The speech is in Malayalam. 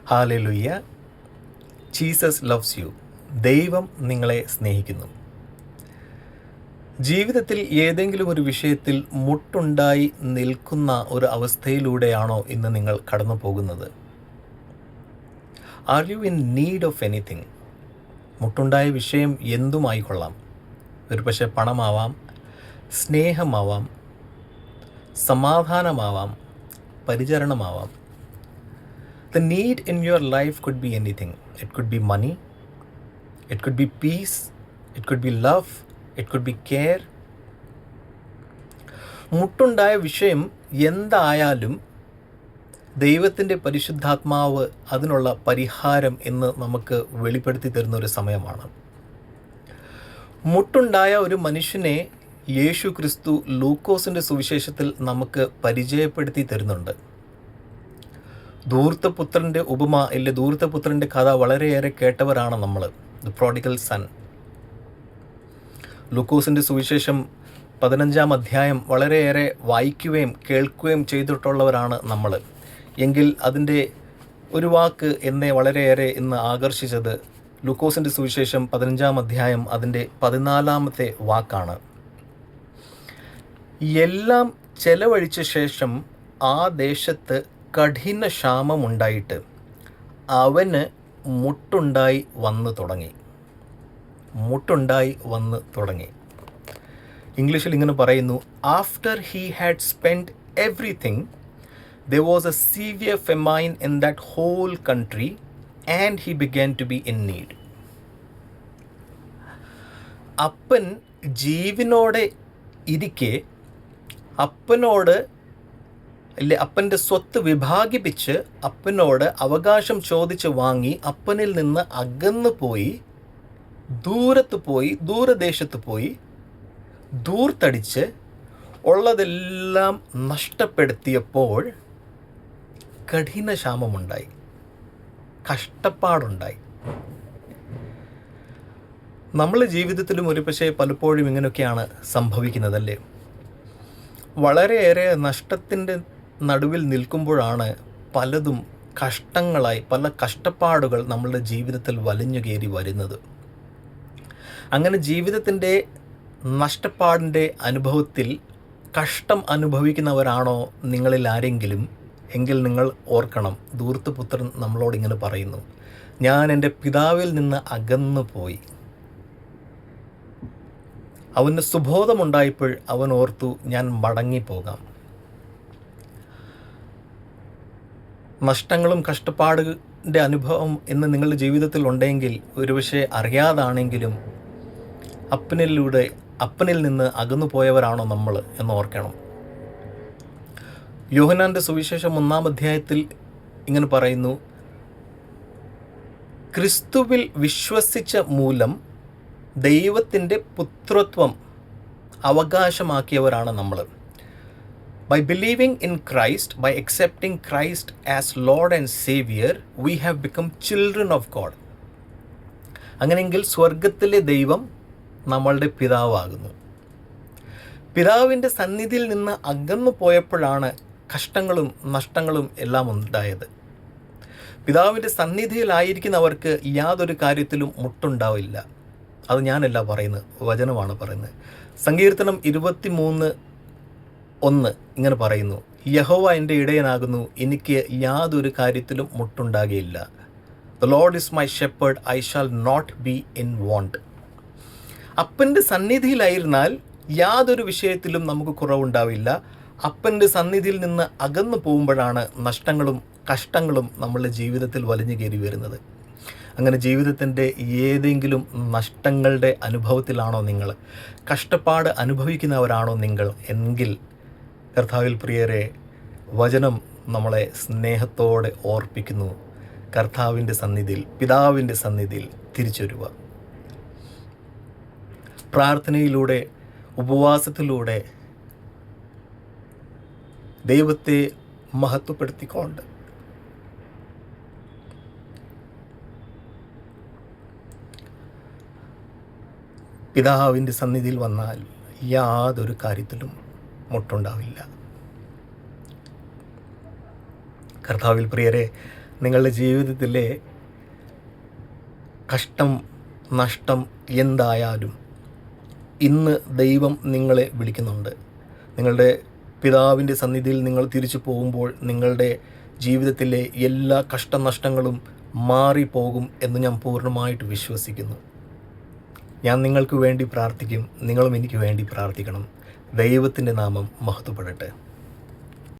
ഹാലലുയ്യ. Jesus loves you. ദൈവം നിങ്ങളെ സ്നേഹിക്കുന്നു. ജീവിതത്തിൽ ഏതെങ്കിലും ഒരു വിഷയത്തിൽ മുട്ടുണ്ടായി നിൽക്കുന്ന ഒരു അവസ്ഥയിലൂടെയാണോ ഇന്ന് നിങ്ങൾ കടന്നു പോകുന്നത്? Are you in need of anything? മുട്ടുണ്ടായ വിഷയം എന്തുമായിക്കൊള്ളാം. ഒരു പക്ഷേ പണമാവാം, സ്നേഹമാവാം, സമാധാനമാവാം, പരിചരണമാവാം. The need in your life could be anything. It could be money, it could be peace, it could be love, it could be care. മുട്ടുണ്ടായ വിഷയം എന്തായാലും ദൈവത്തിൻ്റെ പരിശുദ്ധാത്മാവ് അതിനുള്ള പരിഹാരം എന്ന് നമുക്ക് വെളിപ്പെടുത്തി തരുന്ന ഒരു സമയമാണ്. മുട്ടുണ്ടായ ഒരു മനുഷ്യനെ യേശു ക്രിസ്തു ലൂക്കോസിൻ്റെ സുവിശേഷത്തിൽ നമുക്ക് പരിചയപ്പെടുത്തി തരുന്നുണ്ട്. ധൂർത്തപുത്രൻ്റെ ഉപമ ഇല്ല, ധൂർത്തപുത്രൻ്റെ കഥ വളരെയേറെ കേട്ടവരാണ് നമ്മൾ. The prodigal sun. ലൂക്കോസിൻ്റെ സുവിശേഷം 15-ാം അധ്യായം വളരെയേറെ വായിക്കുകയും കേൾക്കുകയും ചെയ്തിട്ടുള്ളവരാണ് നമ്മൾ. എങ്കിൽ അതിൻ്റെ ഒരു വാക്ക് എന്നെ വളരെയേറെ ഇന്ന് ആകർഷിച്ചത് ലൂക്കോസിൻ്റെ സുവിശേഷം 15-ാം അധ്യായം അതിൻ്റെ 14-ാമത്തെ വാക്കാണ്. എല്ലാം ചെലവഴിച്ച ശേഷം ആ ദേശത്ത് കഠിന ക്ഷാമമുണ്ടായിട്ട് അവന് മുട്ടുണ്ടായി വന്നു തുടങ്ങി. ഇംഗ്ലീഷിൽ ഇങ്ങനെ പറയുന്നു, after he had spend everything there was a severe famine in that whole country and he began to be in need. അപ്പൻ ജീവനോടെ ഇരിക്കെ അപ്പൻ്റെ സ്വത്ത് വിഭാഗിപ്പിച്ച് അപ്പനോട് അവകാശം ചോദിച്ച് വാങ്ങി അപ്പനിൽ നിന്ന് അകന്നു പോയി, ദൂരദേശത്ത് പോയി ദൂർത്തടിച്ച് ഉള്ളതെല്ലാം നഷ്ടപ്പെടുത്തിയപ്പോൾ കഠിന ക്ഷാമമുണ്ടായി, കഷ്ടപ്പാടുണ്ടായി. നമ്മൾ ജീവിതത്തിലും ഒരു പക്ഷേ പലപ്പോഴും ഇങ്ങനെയൊക്കെയാണ് സംഭവിക്കുന്നതല്ലേ. വളരെയേറെ നഷ്ടത്തിൻ്റെ നടുവിൽ നിൽക്കുമ്പോഴാണ് പലതും കഷ്ടങ്ങളായി, പല കഷ്ടപ്പാടുകൾ നമ്മളുടെ ജീവിതത്തിൽ വലിഞ്ഞു കയറി വരുന്നത്. അങ്ങനെ ജീവിതത്തിൻ്റെ നഷ്ടപ്പാടിൻ്റെ അനുഭവത്തിൽ കഷ്ടം അനുഭവിക്കുന്നവരാണോ നിങ്ങളിൽ ആരെങ്കിലും എങ്കിൽ നിങ്ങൾ ഓർക്കണം, ധൂർത്തപുത്രൻ നമ്മളോട് ഇങ്ങനെ പറയുന്നു, ഞാൻ എൻ്റെ പിതാവിൽ നിന്ന് അകന്നു പോയി. അവന് സുബോധമുണ്ടായപ്പോൾ അവൻ ഓർത്തു, ഞാൻ മടങ്ങിപ്പോകാം. നഷ്ടങ്ങളും കഷ്ടപ്പാടിൻ്റെ അനുഭവം ഇന്ന് നിങ്ങളുടെ ജീവിതത്തിൽ ഉണ്ടെങ്കിൽ ഒരുപക്ഷെ അറിയാതാണെങ്കിലും അപ്പനിൽ നിന്ന് അകന്നു പോയവരാണോ നമ്മൾ എന്ന് ഓർക്കണം. യോഹന്നാൻ്റെ സുവിശേഷം 1-ാം അധ്യായത്തിൽ ഇങ്ങനെ പറയുന്നു, ക്രിസ്തുവിൽ വിശ്വസിച്ച മൂലം ദൈവത്തിൻ്റെ പുത്രത്വം അവകാശമാക്കിയവരാണ് നമ്മൾ. By believing in Christ, by accepting Christ as Lord and Savior, we have become children of God. അങ്ങനെയെങ്കിൽ സ്വർഗത്തിലെ ദൈവം നമ്മളുടെ പിതാവാകുന്നു. പിതാവിൻ്റെ സന്നിധിയിൽ നിന്ന് അകന്നു പോയപ്പോഴാണ് കഷ്ടങ്ങളും നഷ്ടങ്ങളും എല്ലാം ഉണ്ടായത്. പിതാവിൻ്റെ സന്നിധിയിലായിരിക്കുന്നവർക്ക് യാതൊരു കാര്യത്തിലും മുട്ടുണ്ടാവില്ല. അത് ഞാനല്ല പറയുന്നത്, വചനമാണ് പറയുന്നത്. സങ്കീർത്തനം 23:1 ഇങ്ങനെ പറയുന്നു, യഹോവ എൻ്റെ ഇടയനാകുന്നു, എനിക്ക് യാതൊരു കാര്യത്തിലും മുട്ടുണ്ടാകുകയില്ല. The Lord is my shepherd, I shall not be in want. അപ്പൻ്റെ സന്നിധിയിലായിരുന്നാൽ യാതൊരു വിഷയത്തിലും നമുക്ക് കുറവുണ്ടാവില്ല. അപ്പൻ്റെ സന്നിധിയിൽ നിന്ന് അകന്നു പോകുമ്പോഴാണ് നഷ്ടങ്ങളും കഷ്ടങ്ങളും നമ്മളുടെ ജീവിതത്തിൽ വലിഞ്ഞു കയറി വരുന്നത്. അങ്ങനെ ജീവിതത്തിൻ്റെ ഏതെങ്കിലും നഷ്ടങ്ങളുടെ അനുഭവത്തിലാണോ നിങ്ങൾ, കഷ്ടപ്പാട് അനുഭവിക്കുന്നവരാണോ നിങ്ങൾ എങ്കിൽ കർത്താവിൽ പ്രിയരെ, വചനം നമ്മളെ സ്നേഹത്തോടെ ഓർപ്പിക്കുന്നു, കർത്താവിൻ്റെ സന്നിധിയിൽ, പിതാവിൻ്റെ സന്നിധിയിൽ തിരിച്ചു വരിക. പ്രാർത്ഥനയിലൂടെ, ഉപവാസത്തിലൂടെ ദൈവത്തെ മഹത്വപ്പെടുത്തിക്കൊണ്ട് പിതാവിൻ്റെ സന്നിധിയിൽ വന്നാൽ യാതൊരു കാര്യത്തിലും മുട്ടുണ്ടാവില്ല. കർത്താവിൽ പ്രിയരെ, നിങ്ങളുടെ ജീവിതത്തിലെ കഷ്ടം, നഷ്ടം എന്തായാലും ഇന്ന് ദൈവം നിങ്ങളെ വിളിക്കുന്നുണ്ട്. നിങ്ങളുടെ പിതാവിൻ്റെ സന്നിധിയിൽ നിങ്ങൾ തിരിച്ചു പോകുമ്പോൾ നിങ്ങളുടെ ജീവിതത്തിലെ എല്ലാ കഷ്ടനഷ്ടങ്ങളും മാറിപ്പോകും എന്ന് ഞാൻ പൂർണ്ണമായിട്ട് വിശ്വസിക്കുന്നു. ഞാൻ നിങ്ങൾക്ക് വേണ്ടി പ്രാർത്ഥിക്കും, നിങ്ങളും എനിക്ക് വേണ്ടി പ്രാർത്ഥിക്കണം. ദൈവത്തിൻ്റെ നാമം മഹത്വപ്പെടട്ടെ.